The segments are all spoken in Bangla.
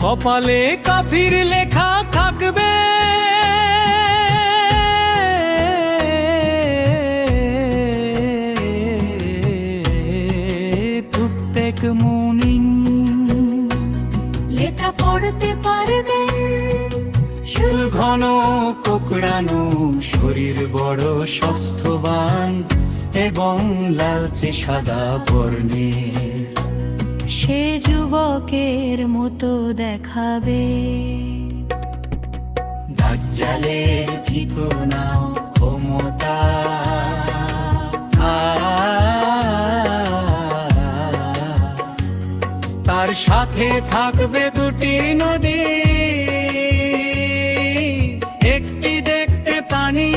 কপালে কাফির লেখা থাকবে, প্রত্যেক মুমিন লেখা পড়তে পারবে। চুল ঘন কোকড়ানো, শরীর বড় স্বাস্থ্যবান এবং লালচে সাদা বর্ণের, সে যুবকের মতো দেখাবে। দাজ্জালের ঠিকানা ক্ষমতা, তার সাথে থাকবে দুটি নদী, একটি দেখতে পানি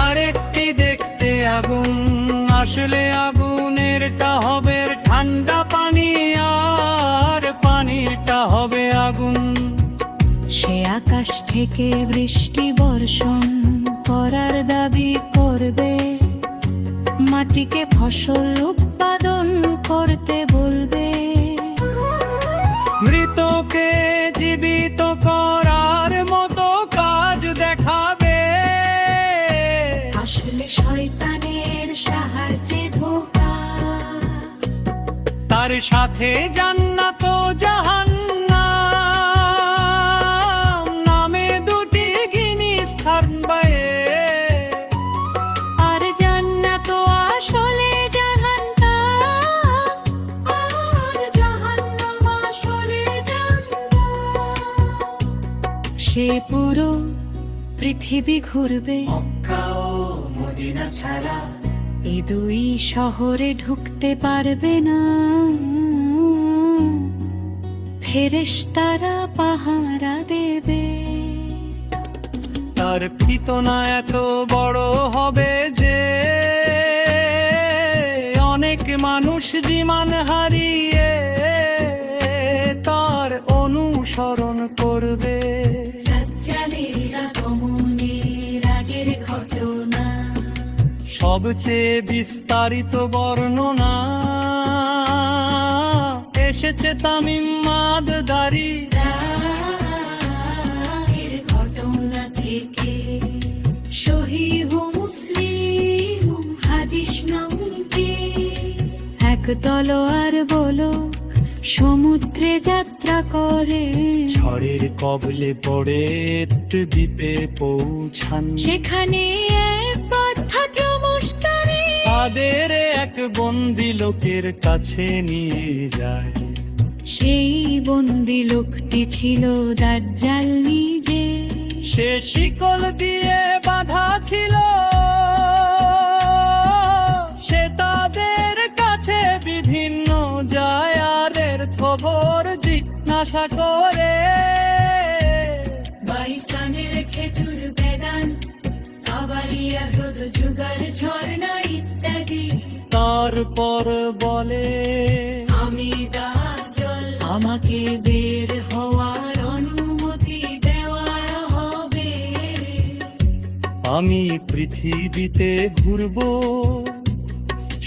আর একটি দেখতে আগুন। আসলে আগুনেরটা হবে ঠান্ডা পানি আর পানিরটা হবে আগুন। সে আকাশ থেকে বৃষ্টি বর্ষণ করার দাবি করবে, মাটিকে ফসল উৎপাদন করতে বলবে, মৃতকে জীবিত করার মতো কাজ দেখাবে। আসলে শয়তানের সাহায্যে ধোঁকা, তার সাথে জান্নাত ও জাহান্নাম নামে দুটি গিনিস্থান বয়ে। আর জান্নাত আসলে জাহান্নাম, আর জাহান্নাম আসলে জান্নাত। সে পুরো পৃথিবী ঘুরবে, মক্কা ও মদিনা ছাড়া এই দুই শহরে ঢুকতে পারবে না। ফেরেশতারা পাহারা দেবে, তার ফিতনা এত বড় হবে যে অনেক মানুষ জীবন হারিয়ে তার অনুসরণ করবে। দাজ্জালের আগমনের আগের ঘটনা, সবচেয়ে বিস্তারিত বর্ণনা এসেছে তামিম মাদদারি। রাহের ঘটনা থেকে সহিহ মুসলিম হাদিস নামকে এক তলোয়ার বলো সমুদ্রে যাত্রা করে, ঝড়ের কবলে পড়ে দ্বীপে পৌঁছান। সেখানে এক পাঠাট মুশতারি তাদের এক বন্দি লোকের কাছে নিয়ে যায়। সেই বন্দি লোকটি ছিল দাজ্জাল নিজে, সে শিকল দিয়ে বাঁধা ছিল, সে তাদের কাছে বিভিন্ন জায়ারের খবর জিজ্ঞাসা করে। বাইসানের খেজুর বেদান, কাবালিয়া হ্রদ যুগার ঝর্ণা ইত্যাদি। তারপর বলে, আমি দাজ্জাল, আমাকে বের হওয়ার অনুমতি দেওয়া হবে। আমি পৃথিবীতে ঘুরবো,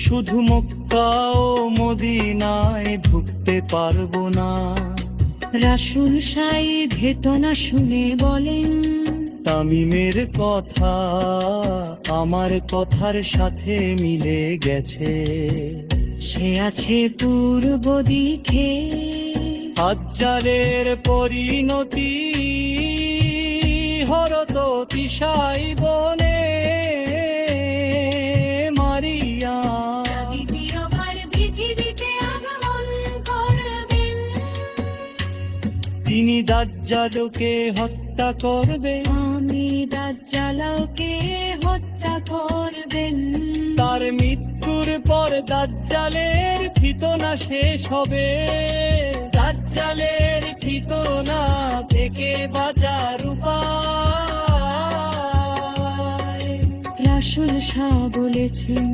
শুধু মক্কা ও মদিনায় ঢুকতে পারবো না। রাসূল সাই ঘটনা শুনে বলেন, তামিমের কথা আমার কথার সাথে মিলে গেছে। সে আছে পূর্ব দিকে, দাজ্জালের পরিণতি হরত তিশাই বনে মারিয়া। দ্বিতীয়বার পৃথিবীতে আগমন করবেন, তিনি দাজ্জালকে হত্যা করবে, আমি দাজ্জালকে হত্যা করবেন। তার মৃত্যুর পর দাজ্জালের ফিতনা শেষ হবে। দাজ্জালের ফিতনা থেকে বাঁচার উপায় রাসূল শাহ বলেছেন,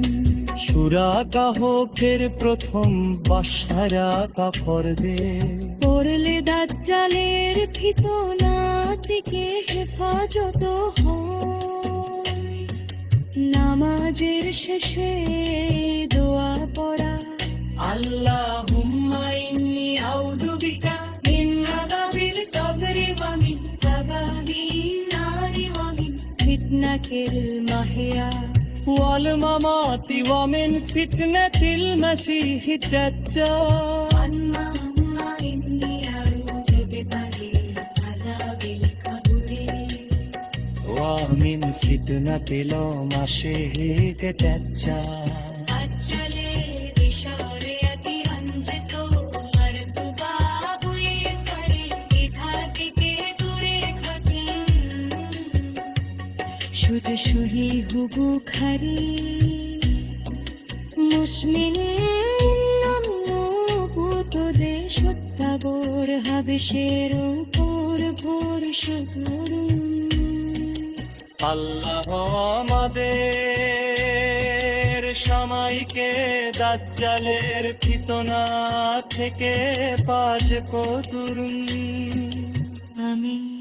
সূরা কাহফের প্রথম বাশারা কাফরদের। পড়লে দাজ্জালের ফিতনা থেকে হেফাজত হয়। নামাজের শেষে দোয়া পড়া, আল্লাহুম্মা ইন্নী আউযু বিকা মিন আযাবি المحيا والممات ومن فتنة المسيح الدجال اللهم إني أعوذ بك من عذاب القبر ومن فتنة المسيح الدجال أجل بشاريتي أنجت مرتبا بوي پڑے إذا کے دورے ختم شد شوہی ہبو کھری মুসলিম তোদের সত্যাবর হাবেশের উপর ভোর সুদরুন আল্লাহ আমাদের সবাইকে দাজ্জালের ফিতনা থেকে পাজ করুন আমিন।